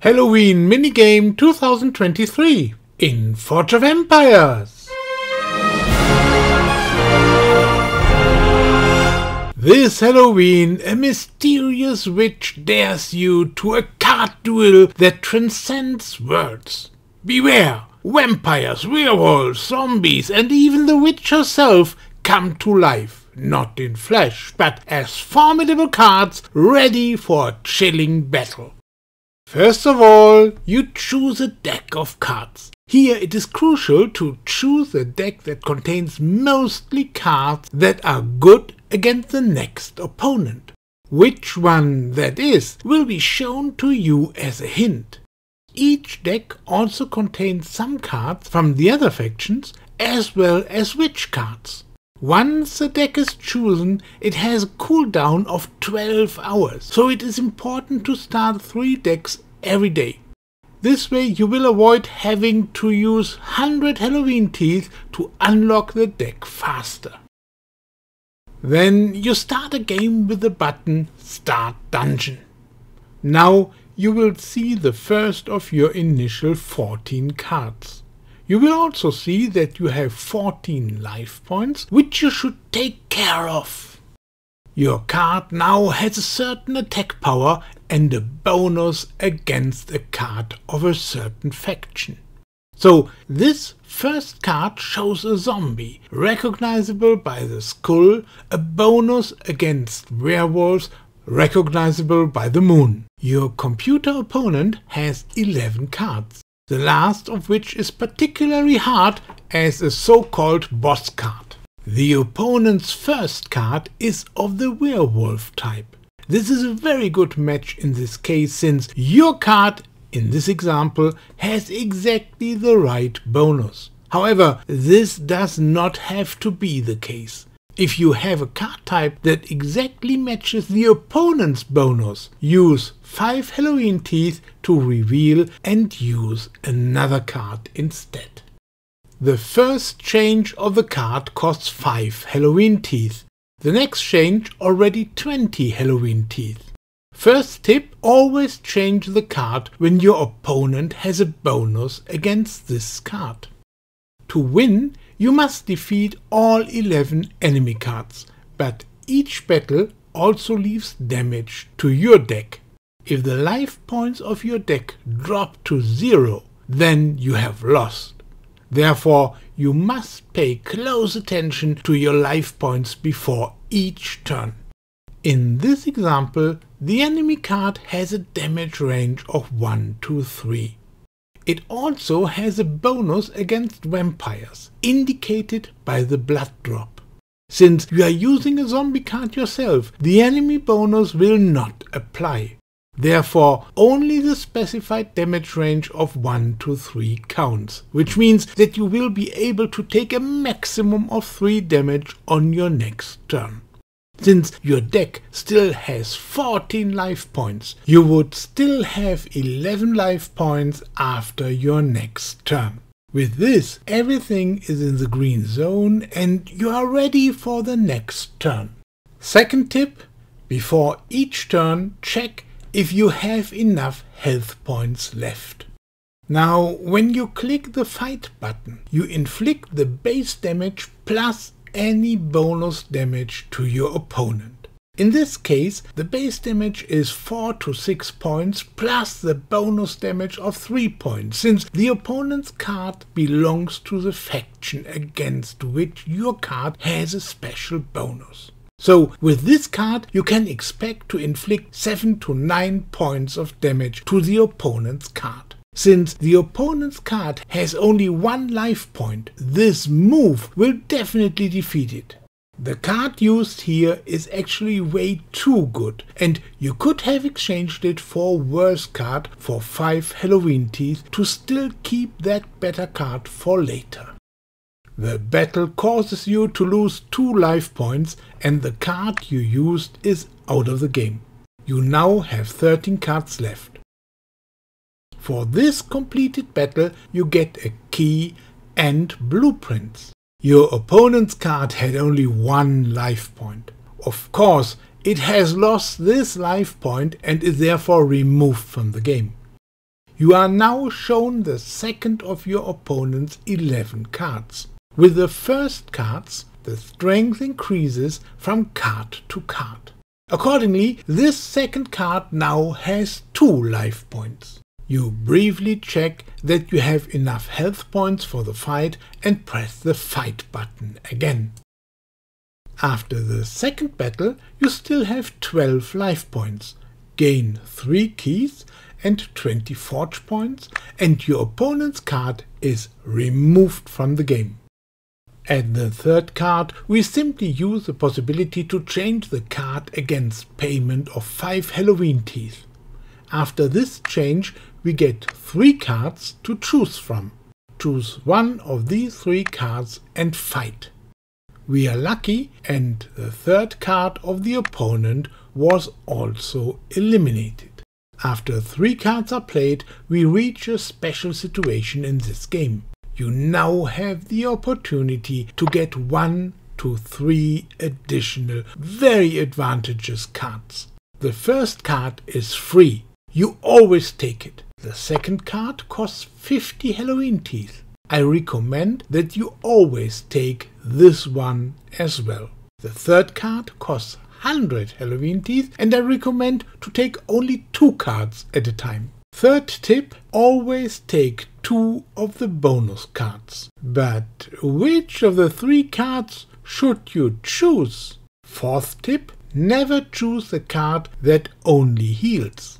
Halloween Minigame 2023 in Forge of Empires. This Halloween, a mysterious witch dares you to a card duel that transcends words. Beware! Vampires, werewolves, zombies, and even the witch herself come to life, not in flesh, but as formidable cards ready for a chilling battle. First of all, you choose a deck of cards. Here it is crucial to choose a deck that contains mostly cards that are good against the next opponent. Which one that is will be shown to you as a hint. Each deck also contains some cards from the other factions as well as witch cards. Once a deck is chosen, it has a cooldown of 12 hours, so it is important to start 3 decks every day. This way you will avoid having to use 100 Halloween teeth to unlock the deck faster. Then you start a game with the button Start Dungeon. Now you will see the first of your initial 14 cards. You will also see that you have 14 life points, which you should take care of. Your card now has a certain attack power and a bonus against a card of a certain faction. So this first card shows a zombie, recognizable by the skull, a bonus against werewolves, recognizable by the moon. Your computer opponent has 11 cards. The last of which is particularly hard as a so-called boss card. The opponent's first card is of the werewolf type. This is a very good match in this case, since your card, in this example, has exactly the right bonus. However, this does not have to be the case. If you have a card type that exactly matches the opponent's bonus, use 5 Halloween teeth to reveal and use another card instead. The first change of the card costs 5 Halloween teeth. The next change already 20 Halloween teeth. First tip, always change the card when your opponent has a bonus against this card. To win, you must defeat all 11 enemy cards, but each battle also leaves damage to your deck. If the life points of your deck drop to 0, then you have lost. Therefore, you must pay close attention to your life points before each turn. In this example, the enemy card has a damage range of 1 to 3. It also has a bonus against vampires, indicated by the blood drop. Since you are using a zombie card yourself, the enemy bonus will not apply. Therefore, only the specified damage range of 1 to 3 counts, which means that you will be able to take a maximum of 3 damage on your next turn. Since your deck still has 14 life points, you would still have 11 life points after your next turn. With this, everything is in the green zone and you are ready for the next turn. Second tip, before each turn, check if you have enough health points left. Now, when you click the fight button, you inflict the base damage plus any bonus damage to your opponent. In this case, the base damage is 4 to 6 points plus the bonus damage of 3 points, since the opponent's card belongs to the faction against which your card has a special bonus. So with this card you can expect to inflict 7 to 9 points of damage to the opponent's card. Since the opponent's card has only 1 life point, this move will definitely defeat it. The card used here is actually way too good, and you could have exchanged it for a worse card for 5 Halloween teeth to still keep that better card for later. The battle causes you to lose 2 life points and the card you used is out of the game. You now have 13 cards left. For this completed battle you get a key and blueprints. Your opponent's card had only 1 life point. Of course, it has lost this life point and is therefore removed from the game. You are now shown the second of your opponent's 11 cards. With the first cards, the strength increases from card to card. Accordingly, this second card now has 2 life points. You briefly check that you have enough health points for the fight and press the fight button again. After the second battle, you still have 12 life points, gain 3 keys and 20 forge points, and your opponent's card is removed from the game. At the third card, we simply use the possibility to change the card against payment of 5 Halloween teeth. After this change, we get 3 cards to choose from. Choose one of these 3 cards and fight. We are lucky, and the third card of the opponent was also eliminated. After 3 cards are played, we reach a special situation in this game. You now have the opportunity to get 1 to 3 additional, very advantageous cards. The first card is free. You always take it. The second card costs 50 Halloween teeth. I recommend that you always take this one as well. The third card costs 100 Halloween teeth, and I recommend to take only 2 cards at a time. Third tip, always take 2 of the bonus cards. But which of the 3 cards should you choose? Fourth tip, never choose the card that only heals.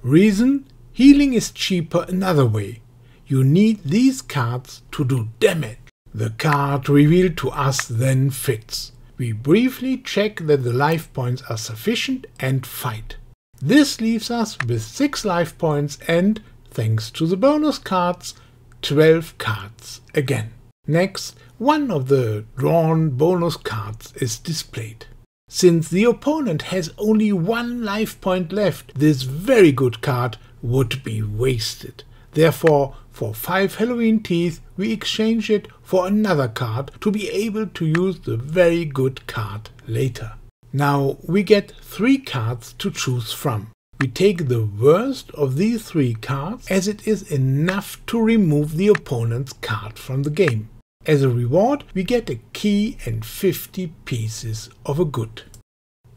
Reason, healing is cheaper another way. You need these cards to do damage. The card revealed to us then fits. We briefly check that the life points are sufficient and fight. This leaves us with 6 life points and, thanks to the bonus cards, 12 cards again. Next, one of the drawn bonus cards is displayed. Since the opponent has only 1 life point left, this very good card would be wasted. Therefore, for 5 Halloween teeth, we exchange it for another card to be able to use the very good card later. Now we get 3 cards to choose from. We take the worst of these 3 cards, as it is enough to remove the opponent's card from the game. As a reward, we get a key and 50 pieces of a good.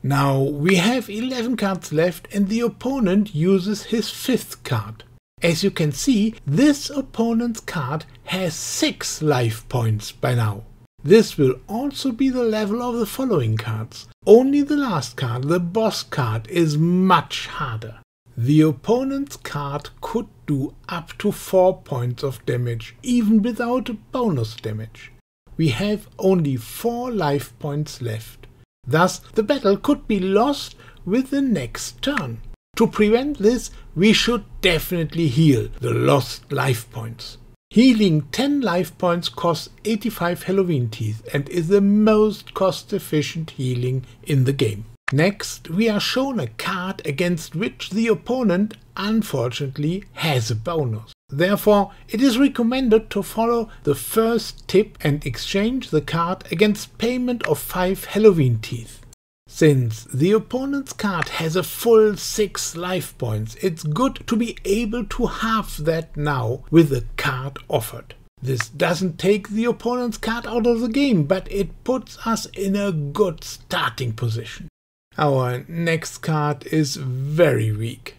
Now we have 11 cards left, and the opponent uses his 5th card. As you can see, this opponent's card has 6 life points by now. This will also be the level of the following cards. Only the last card, the boss card, is much harder. The opponent's card could do up to 4 points of damage, even without a bonus damage. We have only 4 life points left. Thus, the battle could be lost with the next turn. To prevent this, we should definitely heal the lost life points. Healing 10 life points costs 85 Halloween teeth and is the most cost-efficient healing in the game. Next, we are shown a card against which the opponent, unfortunately, has a bonus. Therefore, it is recommended to follow the first tip and exchange the card against payment of 5 Halloween teeth. Since the opponent's card has a full 6 life points, it's good to be able to halve that now with the card offered. This doesn't take the opponent's card out of the game, but it puts us in a good starting position. Our next card is very weak.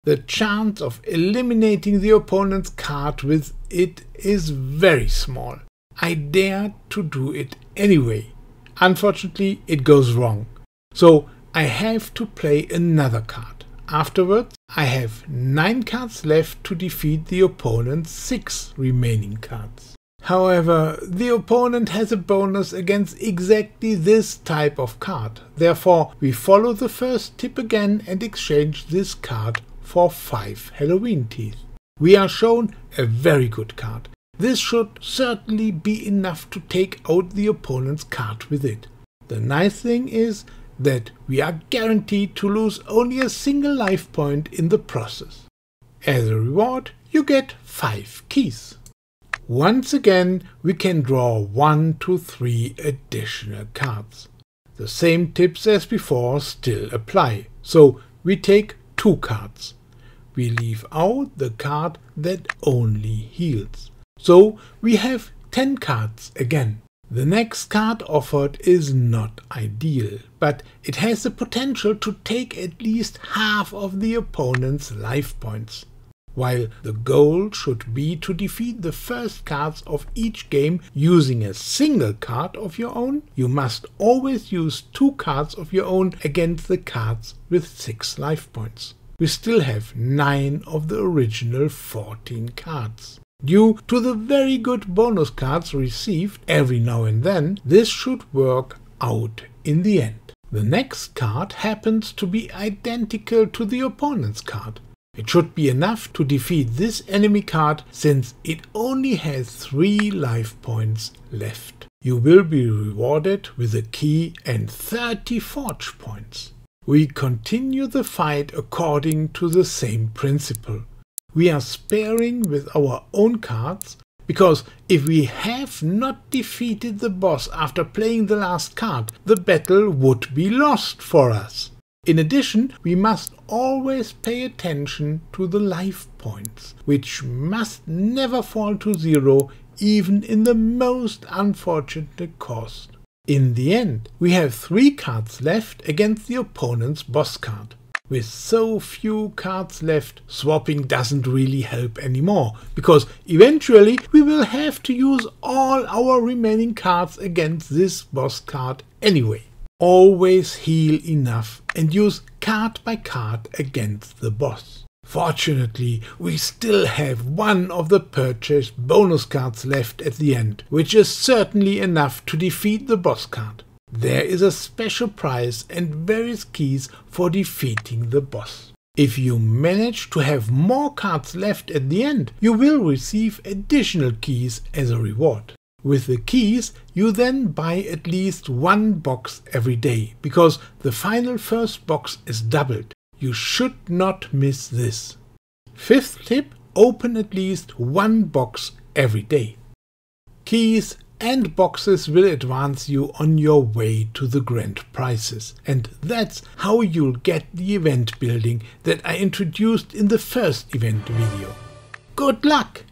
The chance of eliminating the opponent's card with it is very small. I dared to do it anyway. Unfortunately, it goes wrong. So I have to play another card. Afterwards, I have 9 cards left to defeat the opponent's 6 remaining cards. However, the opponent has a bonus against exactly this type of card. Therefore, we follow the first tip again and exchange this card for 5 Halloween teeth. We are shown a very good card. This should certainly be enough to take out the opponent's card with it. The nice thing is that we are guaranteed to lose only a single life point in the process. As a reward, you get 5 keys. Once again, we can draw 1 to 3 additional cards. The same tips as before still apply, so we take 2 cards. we leave out the card that only heals. So we have 10 cards again. The next card offered is not ideal, but it has the potential to take at least half of the opponent's life points. While the goal should be to defeat the first cards of each game using a single card of your own, you must always use 2 cards of your own against the cards with 6 life points. We still have 9 of the original 14 cards. Due to the very good bonus cards received every now and then, this should work out in the end. The next card happens to be identical to the opponent's card. It should be enough to defeat this enemy card since it only has 3 life points left. You will be rewarded with a key and 30 forge points. We continue the fight according to the same principle. We are sparing with our own cards, because if we have not defeated the boss after playing the last card, the battle would be lost for us. In addition, we must always pay attention to the life points, which must never fall to 0, even in the most unfortunate cost. In the end, we have 3 cards left against the opponent's boss card. With so few cards left, swapping doesn't really help anymore, because eventually we will have to use all our remaining cards against this boss card anyway. Always heal enough and use card by card against the boss. Fortunately, we still have 1 of the purchased bonus cards left at the end, which is certainly enough to defeat the boss card. There is a special prize and various keys for defeating the boss. If you manage to have more cards left at the end, you will receive additional keys as a reward. With the keys, you then buy at least 1 box every day, because the final first box is doubled. You should not miss this. 5th tip, open at least 1 box every day. Keys and boxes will advance you on your way to the grand prizes, and that's how you'll get the event building that I introduced in the first event video. Good luck!